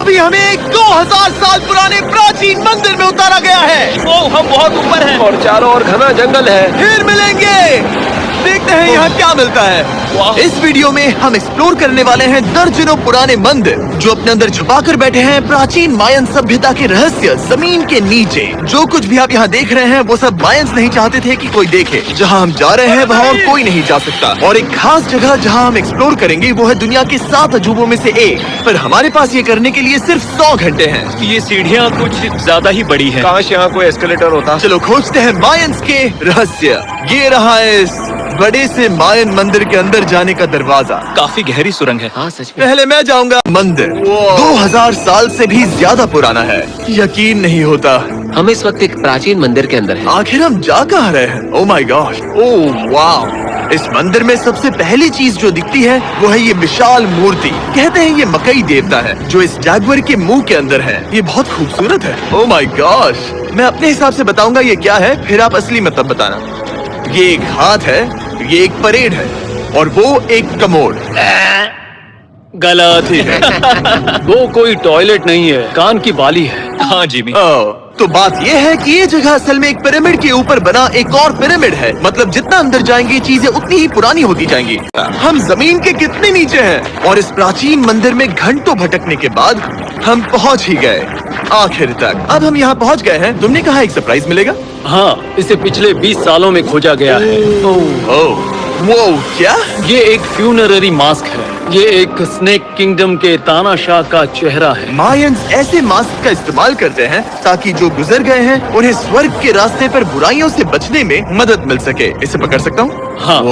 अभी हमें 2000 साल पुराने प्राचीन मंदिर में उतारा गया है। ओह, हम बहुत ऊपर हैं और चारों ओर घना जंगल है। फिर मिलेंगे, देखते हैं यहाँ क्या मिलता है। इस वीडियो में हम एक्सप्लोर करने वाले हैं दर्जनों पुराने मंदिर जो अपने अंदर छुपा कर बैठे हैं प्राचीन मायन सभ्यता के रहस्य जमीन के नीचे। जो कुछ भी आप यहाँ देख रहे हैं वो सब मायंस नहीं चाहते थे कि कोई देखे। जहाँ हम जा रहे हैं वहाँ और कोई नहीं जा सकता। और एक खास जगह जहाँ हम एक्सप्लोर करेंगे वो है दुनिया के 7 अजूबों में से एक। पर हमारे पास ये करने के लिए सिर्फ 100 घंटे हैं। ये सीढ़ियाँ कुछ ज्यादा ही बड़ी हैं। काश यहाँ कोई एस्केलेटर होता। चलो खोजते हैं मायंस के रहस्य। ये रहा है इस बड़े से मायन मंदिर के अंदर जाने का दरवाजा। काफी गहरी सुरंग है। हाँ सच में। पहले मैं जाऊंगा। मंदिर 2000 साल से भी ज्यादा पुराना है, यकीन नहीं होता। हम इस वक्त एक प्राचीन मंदिर के अंदर हैं। आखिर हम जा कहाँ रहे हैं? ओह माय गॉश, ओह वाव। इस मंदिर में सबसे पहली चीज जो दिखती है वो है ये विशाल मूर्ति। कहते हैं ये मकई देवता है जो इस जैगुआर के मुंह के अंदर है। ये बहुत खूबसूरत है। ओह माय गॉश, मैं अपने हिसाब से बताऊंगा ये क्या है, फिर आप असली मतलब बताना। ये एक हाथ है, ये एक परेड है और वो एक कमोड। गलत ही है। वो कोई टॉयलेट नहीं है, कान की बाली है। हाँ जिमी। तो बात ये है कि ये जगह असल में एक पिरामिड के ऊपर बना एक और पिरामिड है। मतलब जितना अंदर जाएंगे चीजें उतनी ही पुरानी होती जाएंगी। हम जमीन के कितने नीचे हैं और इस प्राचीन मंदिर में घंटों भटकने के बाद हम पहुंच ही गए आखिर तक। अब हम यहाँ पहुंच गए हैं। तुमने कहा एक सरप्राइज मिलेगा। हाँ, इसे पिछले 20 सालों में खोजा गया है। वो क्या? ये एक फ्यूनररी मास्क है। ये एक स्नेक किंगडम के तानाशाह का चेहरा है। मायंस ऐसे मास्क का इस्तेमाल करते हैं ताकि जो गुजर गए हैं उन्हें स्वर्ग के रास्ते पर बुराइयों से बचने में मदद मिल सके। इसे पकड़ सकता हूँ? हाँ।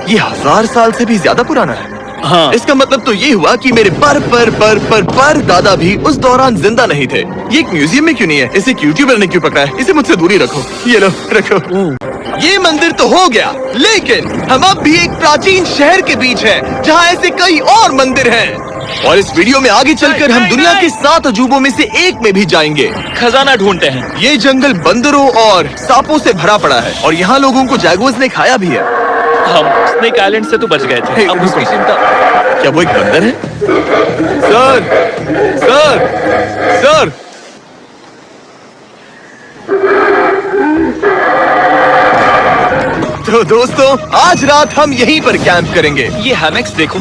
ये 1000 साल से भी ज्यादा पुराना है। हाँ। इसका मतलब तो ये हुआ कि मेरे पर दादा भी उस दौरान जिंदा नहीं थे। ये एक म्यूजियम में क्यों नहीं है? इसे यूट्यूबर ने क्यों पकड़ा है? इसे मुझसे दूरी रखो। ये लो रखो। ये मंदिर तो हो गया, लेकिन हम अब भी एक प्राचीन शहर के बीच हैं, जहाँ ऐसे कई और मंदिर हैं। और इस वीडियो में आगे चलकर हम दुनिया के 7 अजूबों में से एक में भी जाएंगे। खजाना ढूंढते हैं। ये जंगल बंदरों और सांपों से भरा पड़ा है और यहाँ लोगों को जैगुआर्स ने खाया भी है। हम स्नेक आइलैंड से तो बच गए थे। अब उसकी चिंता। क्या वो एक बंदर है? Sir, sir, sir. तो दोस्तों आज रात हम यहीं पर कैंप करेंगे। ये हैमक्स देखो।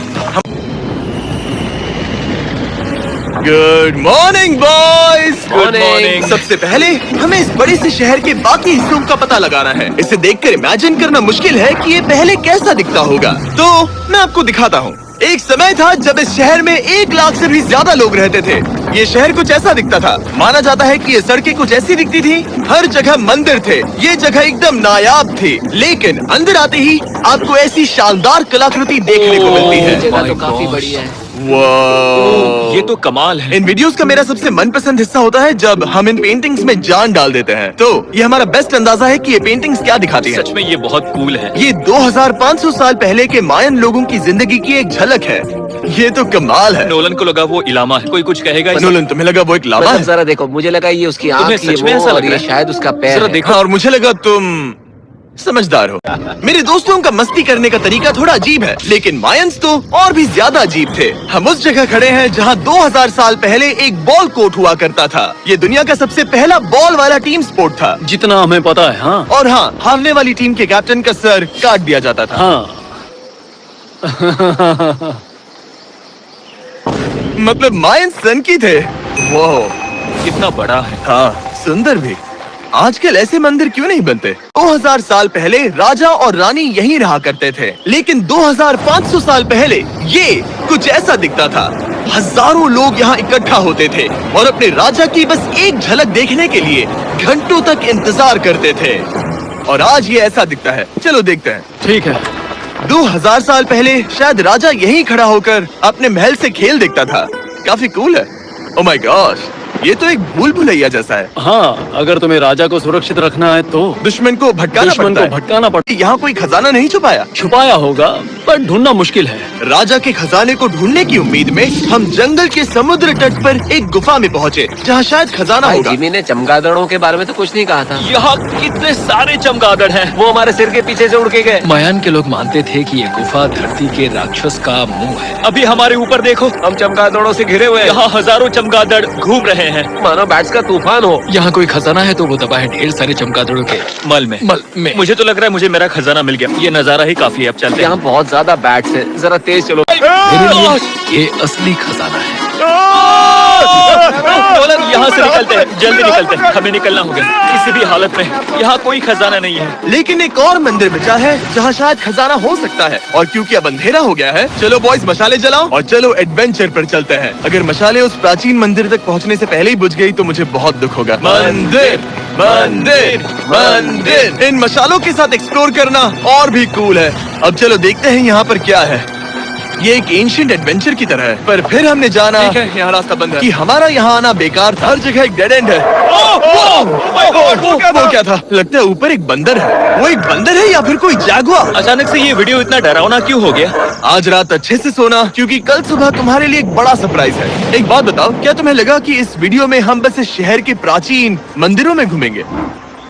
Good morning boys. Good morning. सबसे पहले हमें इस बड़े से शहर के बाकी हिस्सों का पता लगाना है। इसे देखकर इमेजिन करना मुश्किल है कि ये पहले कैसा दिखता होगा। तो मैं आपको दिखाता हूँ। एक समय था जब इस शहर में 1 लाख से भी ज्यादा लोग रहते थे। ये शहर कुछ ऐसा दिखता था। माना जाता है कि ये सड़कें कुछ ऐसी दिखती थी। हर जगह मंदिर थे। ये जगह एकदम नायाब थी। लेकिन अंदर आते ही आपको ऐसी शानदार कलाकृति देखने को मिलती है। जगह तो काफी बढ़िया है। वाह, ये तो कमाल है। इन वीडियोस का मेरा सबसे मनपसंद हिस्सा होता है जब हम इन पेंटिंग्स में जान डाल देते हैं। तो ये हमारा बेस्ट अंदाजा है कि ये पेंटिंग्स क्या दिखाती हैं। सच में ये बहुत कूल है। ये 2500 साल पहले के मायन लोगों की जिंदगी की एक झलक है। ये तो कमाल है। नोलन को लगा वो इलामा है। कोई कुछ कहेगा? नोलन, तुम्हें लगा वो एक लावा मतलब है? जरा देखो, मुझे लगा ये उसकी आँख, तुम्हें ये सच में वो, ऐसा लग और रहा ये है? शायद उसका पैर जरा है। देखो। हाँ, और मुझे लगा तुम समझदार हो। मेरे दोस्तों का मस्ती करने का तरीका थोड़ा अजीब है, लेकिन मायंस तो और भी ज्यादा अजीब थे। हम उस जगह खड़े हैं जहाँ 2000 साल पहले एक बॉल कोर्ट हुआ करता था। ये दुनिया का सबसे पहला बॉल वाला टीम स्पोर्ट था। जितना हमें पता है। हाँ। और हाँ, हारने वाली टीम के कैप्टन का सर काट दिया जाता था। हाँ। मतलब मायंस सन की थे। वो कितना बड़ा है। हाँ, सुंदर भी। आजकल ऐसे मंदिर क्यों नहीं बनते? 2000 साल पहले राजा और रानी यहीं रहा करते थे, लेकिन 2500 साल पहले ये कुछ ऐसा दिखता था। हजारों लोग यहाँ इकट्ठा होते थे और अपने राजा की बस एक झलक देखने के लिए घंटों तक इंतजार करते थे। और आज ये ऐसा दिखता है। चलो देखते हैं। ठीक है। 2000 साल पहले शायद राजा यहीं खड़ा होकर अपने महल से खेल देखता था। काफी कूल है। ओह माय गॉश, ये तो एक भूल भुलैया जैसा है। हाँ, अगर तुम्हें राजा को सुरक्षित रखना है तो दुश्मन को भटकाना पड़ता है। यहाँ कोई खजाना नहीं छुपाया? छुपाया होगा पर ढूंढना मुश्किल है। राजा के खजाने को ढूंढने की उम्मीद में हम जंगल के समुद्र तट पर एक गुफा में पहुँचे, जहाँ शायद खजाना भाई होगा। जिमी ने चमगादड़ों के बारे में तो कुछ नहीं कहा था। यहाँ कितने सारे चमगादड़ हैं। वो हमारे सिर के पीछे से उड़ के गए। मायान के लोग मानते थे कि ये गुफा धरती के राक्षस का मुंह है। अभी हमारे ऊपर देखो, हम चमगादड़ों से घिरे हुए हैं। यहाँ हजारों चमगादड़ घूम रहे हैं। मानो बैट्स का तूफान हो। यहाँ कोई खजाना है तो वो दबा है ढेर सारे चमगादड़ों के मल में। मुझे तो लग रहा है मुझे मेरा खजाना मिल गया। ये नजारा ही काफी है। अब चलते हैं। यहाँ बहुत ज्यादा बैट्स है, जरा तेज चलो। मेरे लिए ये असली खजाना है। नोलन, यहाँ से निकलते हैं, जल्दी निकलते हैं, हमें निकलना होगा किसी भी हालत में। यहाँ कोई खजाना नहीं है। लेकिन एक और मंदिर बचा है जहाँ शायद खजाना हो सकता है, और क्योंकि अब अंधेरा हो गया है, चलो बॉयज मशाले जलाओ और चलो एडवेंचर पर चलते हैं। अगर मशाले उस प्राचीन मंदिर तक पहुँचने से पहले ही बुझ गई तो मुझे बहुत दुख होगा। मंदिर मंदिर मंदिर, इन मशालों के साथ एक्सप्लोर करना और भी कूल है। अब चलो देखते हैं यहाँ पर क्या है। ये एक एंशिएंट एडवेंचर की तरह है, पर फिर हमने जाना यहाँ रास्ता बंद है कि हमारा यहाँ आना बेकार था। हर जगह एक डेड एंड है। वो क्या था? लगता है ऊपर एक बंदर है। वो एक बंदर है या फिर कोई जैगुआर? अचानक से ये वीडियो इतना डरावना क्यों हो गया? आज रात अच्छे से सोना, क्योंकि कल सुबह तुम्हारे लिए एक बड़ा सरप्राइज है। एक बात बताओ, क्या तुम्हें लगा कि इस वीडियो में हम बस इस शहर के प्राचीन मंदिरों में घूमेंगे?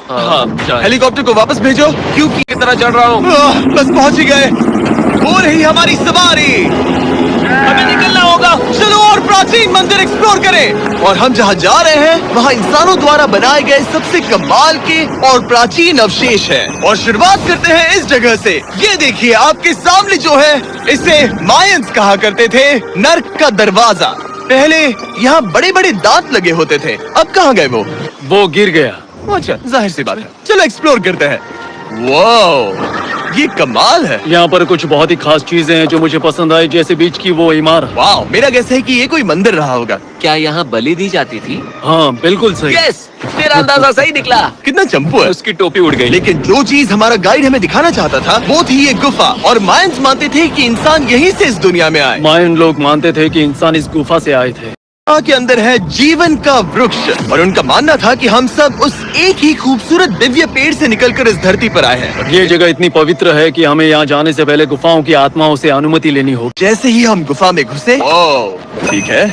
हाँ, हेलीकॉप्टर को वापस भेजो, क्योंकि कितना चढ़ रहा हूँ। बस पहुँच ही गए। हो रही हमारी सवारी, हमें निकलना होगा। चलो और प्राचीन मंदिर एक्सप्लोर करें। और हम जहाँ जा रहे हैं वहाँ इंसानों द्वारा बनाए गए सबसे कमाल के और प्राचीन अवशेष हैं। और शुरुआत करते हैं इस जगह से। ये देखिए आपके सामने जो है, इसे मायंस कहा करते थे नर्क का दरवाजा। पहले यहाँ बड़े बड़े दांत लगे होते थे, अब कहाँ गए वो गिर गया। अच्छा, जाहिर सी बात है। चलो एक्सप्लोर करते हैं। वाह, ये कमाल है। यहाँ पर कुछ बहुत ही खास चीजें हैं जो मुझे पसंद आई, जैसे बीच की वो इमारत। वाह, मेरा गैस है कि ये कोई मंदिर रहा होगा। क्या यहाँ बलि दी जाती थी? हाँ बिल्कुल सही। यस, तेरा अंदाजा सही निकला। कितना चंपू है। उसकी टोपी उड़ गई। लेकिन जो चीज हमारा गाइड हमें दिखाना चाहता था वो थी ये गुफा। और मायंस मानते थे कि इंसान यहीं से इस दुनिया में आए। मायन लोग मानते थे कि इंसान इस गुफा से आए थे। के अंदर है जीवन का वृक्ष, और उनका मानना था कि हम सब उस एक ही खूबसूरत दिव्य पेड़ से निकलकर इस धरती पर आए हैं। ये जगह इतनी पवित्र है कि हमें यहाँ जाने से पहले गुफाओं की आत्माओं से अनुमति लेनी होगी। जैसे ही हम गुफा में घुसे, ठीक है,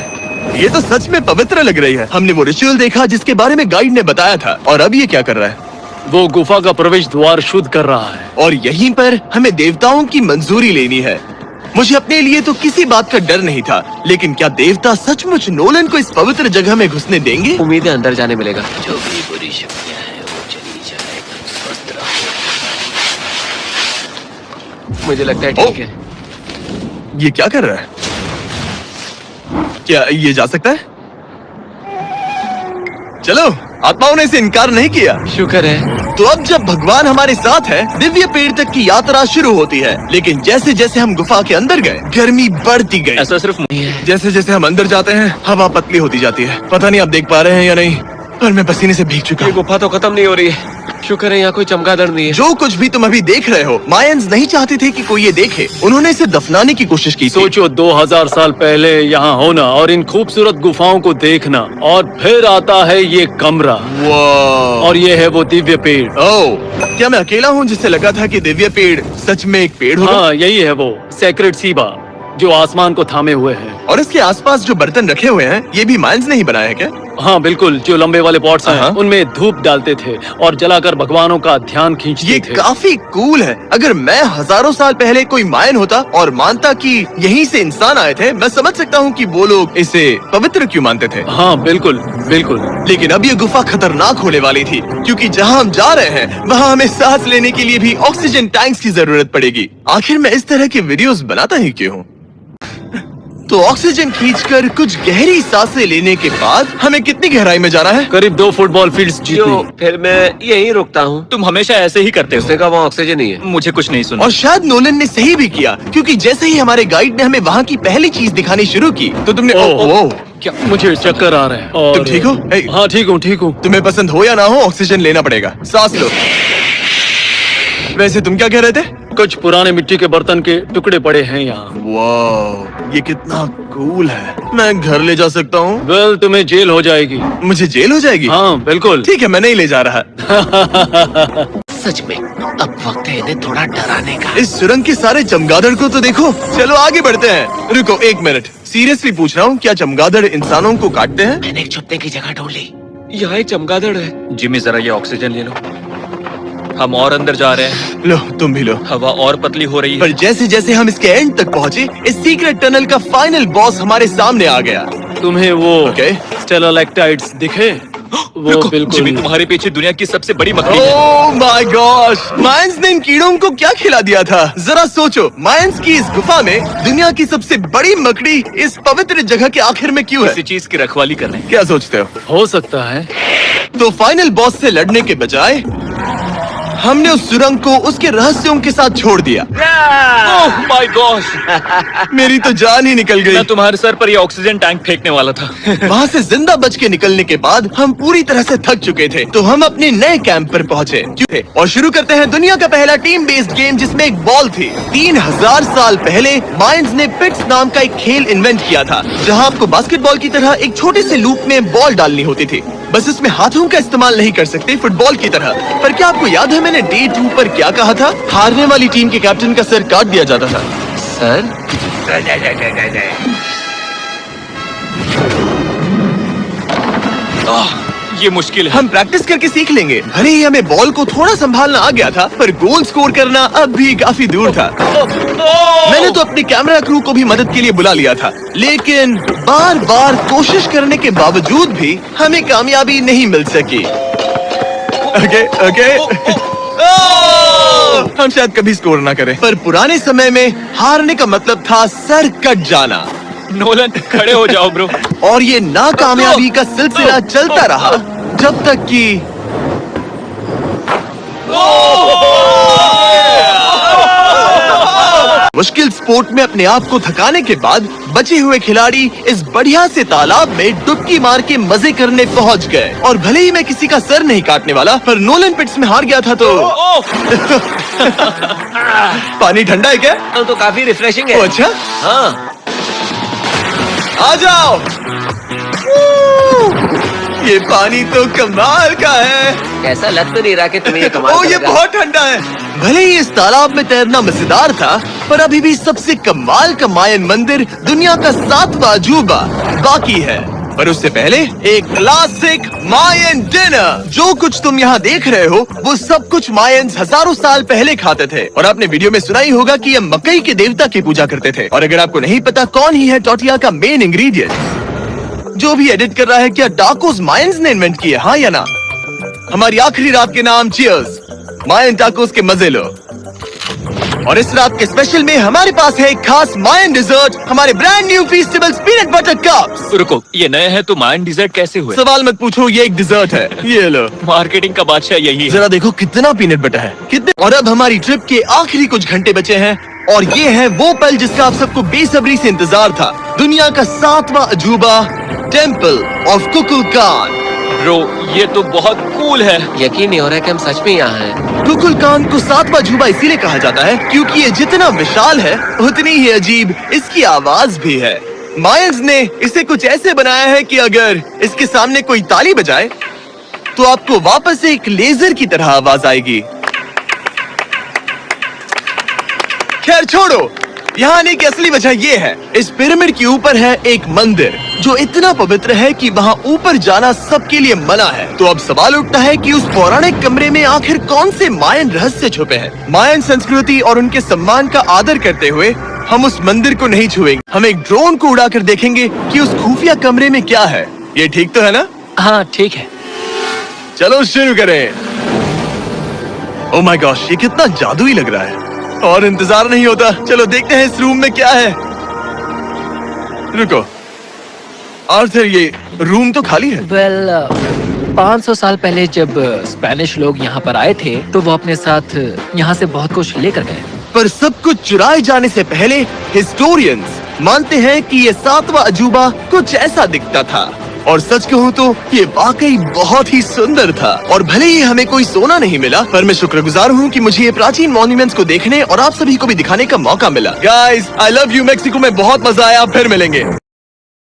ये तो सच में पवित्र लग रही है। हमने वो रिचुअल देखा जिसके बारे में गाइड ने बताया था। और अब ये क्या कर रहा है? वो गुफा का प्रवेश द्वार शुद्ध कर रहा है। और यहीं पर हमें देवताओं की मंजूरी लेनी है। मुझे अपने लिए तो किसी बात का डर नहीं था, लेकिन क्या देवता सचमुच नोलन को इस पवित्र जगह में घुसने देंगे? उम्मीद है अंदर जाने मिलेगा। जो भी बुरी शक्तियाँ हैं वो चली जाए, स्वस्थ रहो। मुझे लगता है ठीक है। ये क्या कर रहा है? क्या ये जा सकता है? चलो, आत्माओं ने इसे इनकार नहीं किया। शुक्र है। तो अब जब भगवान हमारे साथ है, दिव्य पेड़ तक की यात्रा शुरू होती है। लेकिन जैसे जैसे हम गुफा के अंदर गए, गर्मी बढ़ती गई। ऐसा सिर्फ मुझे है। जैसे जैसे हम अंदर जाते हैं, हवा पतली होती जाती है। पता नहीं आप देख पा रहे हैं या नहीं, पर मैं पसीने से भीग चुका ये हूँ। गुफा तो खत्म नहीं हो रही है। शुक्र है यहाँ कोई चमगादड़ नहीं है। जो कुछ भी तुम अभी देख रहे हो, मायंस नहीं चाहते थे कि कोई ये देखे। उन्होंने इसे दफनाने की कोशिश की थी। सोचो 2000 साल पहले यहाँ होना और इन खूबसूरत गुफाओं को देखना, और फिर आता है ये कमरा, वाह। और ये है वो दिव्य पेड़। ओह, क्या मैं अकेला हूँ जिससे लगा था कि दिव्य पेड़ सच में एक पेड़ होगा? हाँ, यही है वो सेक्रेड सीबा जो आसमान को थामे हुए है। और इसके आसपास जो बर्तन रखे हुए हैं, ये भी मायंस ने ही बनाए हैं क्या? हाँ बिल्कुल, जो लंबे वाले पॉट्स हैं, हाँ। उनमें धूप डालते थे और जलाकर भगवानों का ध्यान खींचते ये थे। काफी कूल है। अगर मैं हजारों साल पहले कोई मायन होता और मानता कि यहीं से इंसान आए थे, मैं समझ सकता हूँ कि वो लोग इसे पवित्र क्यों मानते थे। हाँ बिल्कुल बिल्कुल। लेकिन अब ये गुफा खतरनाक होने वाली थी, क्योंकि जहाँ हम जा रहे हैं वहाँ हमें सांस लेने के लिए भी ऑक्सीजन टैंक्स की जरूरत पड़ेगी। आखिर मैं इस तरह के वीडियोस बनाता ही क्यों हूँ? तो ऑक्सीजन खींचकर कुछ गहरी सांसें लेने के बाद हमें कितनी गहराई में जाना है? करीब 2 फुटबॉल फील्ड्स जो जितनी। फिर मैं यहीं रुकता हूँ। तुम हमेशा ऐसे ही करते उसने हो। कहा वहाँ ऑक्सीजन नहीं है। मुझे कुछ नहीं सुना। और शायद नोलन ने सही भी किया, क्योंकि जैसे ही हमारे गाइड ने हमें वहाँ की पहली चीज दिखानी शुरू की तो तुमने ओह, क्या मुझे चक्कर आ रहे हैं। और तुम ठीक हो? ए, हाँ ठीक हूँ। तुम्हें पसंद हो या ना हो, ऑक्सीजन लेना पड़ेगा। सांस लो। वैसे तुम क्या कह रहे थे? कुछ पुराने मिट्टी के बर्तन के टुकड़े पड़े हैं यहाँ। वाह, ये कितना कूल है। मैं घर ले जा सकता हूँ? वेल, तुम्हें जेल हो जाएगी। मुझे जेल हो जाएगी? हाँ बिल्कुल। ठीक है, मैं नहीं ले जा रहा। सच में अब वक्त है इन्हें थोड़ा डराने का। इस सुरंग के सारे चमगादड़ को तो देखो। चलो आगे बढ़ते हैं। रुको एक मिनट, सीरियसली पूछ रहा हूँ, क्या चमगादड़ इंसानों को काटते हैं? मैंने एक छुपने की जगह ढूंढ ली। यहाँ एक चमगादड़ है। जिमी जरा ये ऑक्सीजन ले लो। हम और अंदर जा रहे हैं। लो, तुम भी लो। हवा और पतली हो रही पर है। जैसे जैसे हम इसके एंड तक पहुँचे, इस सीक्रेट टनल का फाइनल बॉस हमारे सामने आ गया। तुम्हें वो ओके। स्टेलाक्टाइट्स दिखे? वो रुको, बिल्कुल। जिमी तुम्हारे पीछे दुनिया की सबसे बड़ी मकड़ी है। ओह माय गॉश, मायंस ने इन कीड़ों को क्या खिला दिया था? जरा सोचो, मायंस की इस गुफा में दुनिया की सबसे बड़ी मकड़ी इस पवित्र जगह के आखिर में क्यों है? किसी चीज की रखवाली कर रहे हैं। क्या सोचते हो सकता है। तो फाइनल बॉस से लड़ने के बजाय हमने उस सुरंग को उसके रहस्यों के साथ छोड़ दिया। ओह माय गॉश, मेरी तो जान ही निकल गई। मैं तुम्हारे सर पर ये ऑक्सीजन टैंक फेंकने वाला था। वहाँ से जिंदा बच के निकलने के बाद हम पूरी तरह से थक चुके थे, तो हम अपने नए कैंप पर पहुँचे और शुरू करते हैं दुनिया का पहला टीम बेस्ड गेम, जिसमें एक बॉल थी। 3000 साल पहले मायंस ने पिट्स नाम का एक खेल इन्वेंट किया था, जहाँ आपको बास्केटबॉल की तरह एक छोटे से लूप में बॉल डालनी होती थी। बस इसमें हाथों का इस्तेमाल नहीं कर सकते फुटबॉल की तरह। पर क्या आपको याद है मैंने डे 2 पर क्या कहा था? हारने वाली टीम के कैप्टन का सर काट दिया जाता था। सर ये मुश्किल है। हम प्रैक्टिस करके सीख लेंगे। भले ही हमें बॉल को थोड़ा संभालना आ गया था, पर गोल स्कोर करना अब भी काफी दूर था। मैंने तो अपनी कैमरा क्रू को भी मदद के लिए बुला लिया था, लेकिन बार बार कोशिश करने के बावजूद भी हमें कामयाबी नहीं मिल सकी। ओके हम शायद कभी स्कोर ना करें, पर पुराने समय में हारने का मतलब था सर कट जाना। नोलन खड़े हो जाओ ब्रो। और ये नाकामयाबी का सिलसिला चलता रहा जब तक कि मुश्किल स्पोर्ट में अपने आप को थकाने के बाद बचे हुए खिलाड़ी इस बढ़िया से तालाब में डुबकी मार के मजे करने पहुंच गए। और भले ही मैं किसी का सर नहीं काटने वाला, पर नोलन पिट्स में हार गया था तो पानी ठंडा है क्या? तो काफी रिफ्रेशिंग है। ओ, अच्छा हाँ, आ जाओ। ये पानी तो कमाल का है। ऐसा लग तो नहीं रहा कि तुम्हें ये कमाल ओ, ये करेगा। बहुत ठंडा है। भले ही इस तालाब में तैरना मजेदार था, पर अभी भी सबसे कमाल का मायन मंदिर दुनिया का 7वां अजूबा बाकी है। पर उससे पहले एक क्लासिक मायन डिनर। जो कुछ तुम यहाँ देख रहे हो, वो सब कुछ मायंस हजारों साल पहले खाते थे। और आपने वीडियो में सुना ही होगा कि ये मकई के देवता की पूजा करते थे। और अगर आपको नहीं पता कौन ही है टोटिया का मेन इंग्रेडिएंट, जो भी एडिट कर रहा है, क्या टाकोस मायंस ने इन्वेंट किए? हाँ या ना? हमारी आखिरी रात के नाम चियर्स, मायन टाकोस के मजे लो। और इस रात के स्पेशल में हमारे पास है एक खास मायन डिजर्ट, हमारे brand new Feastables peanut butter cups. रुको, ये नए हैं तो मायन डिजर्ट कैसे हुए? सवाल मत पूछो, ये एक डिजर्ट है। ये लो। मार्केटिंग का बादशाह यही है। जरा देखो कितना पीनट बटर है, कितने। और अब हमारी ट्रिप के आखिरी कुछ घंटे बचे हैं, और ये है वो पल जिसका आप सबको बेसब्री से इंतजार था। दुनिया का 7वां अजूबा, टेम्पल ऑफ कुकुलकान। ब्रो, ये तो बहुत कूल है। यकीन नहीं हो रहा कि हम सच में यहाँ हैं। कुकुलकान को 7वां अजूबा इसीलिए कहा जाता है क्योंकि ये जितना विशाल है, उतनी ही अजीब इसकी आवाज भी है। मायंस ने इसे कुछ ऐसे बनाया है कि अगर इसके सामने कोई ताली बजाए तो आपको वापस एक लेजर की तरह आवाज आएगी। खैर छोड़ो, यहाँ आने की असली वजह ये है, इस पिरामिड के ऊपर है एक मंदिर जो इतना पवित्र है कि वहाँ ऊपर जाना सबके लिए मना है। तो अब सवाल उठता है कि उस पौराणिक कमरे में आखिर कौन से मायन रहस्य छुपे हैं। मायन संस्कृति और उनके सम्मान का आदर करते हुए हम उस मंदिर को नहीं छुएंगे। हम एक ड्रोन को उड़ाकर देखेंगे कि उस खुफिया कमरे में क्या है। ये ठीक तो है ना? हाँ ठीक है। चलो शुरू करें। ओह माय गॉश, ये कितना जादुई लग रहा है और इंतजार नहीं होता। चलो देखते हैं इस रूम में क्या है। रुको आर्थर, ये रूम तो खाली है। वेल 500 साल पहले जब स्पेनिश लोग यहाँ पर आए थे तो वो अपने साथ यहाँ से बहुत कुछ लेकर गए। पर सब कुछ चुराए जाने से पहले हिस्टोरियंस मानते हैं कि ये 7वां अजूबा कुछ ऐसा दिखता था। और सच कहूँ तो ये वाकई बहुत ही सुंदर था। और भले ही हमें कोई सोना नहीं मिला, पर मैं शुक्रगुजार हूँ कि मुझे ये प्राचीन मॉन्यूमेंट्स को देखने और आप सभी को भी दिखाने का मौका मिला। Guys, I love you. Mexico में बहुत मजा आया, फिर मिलेंगे।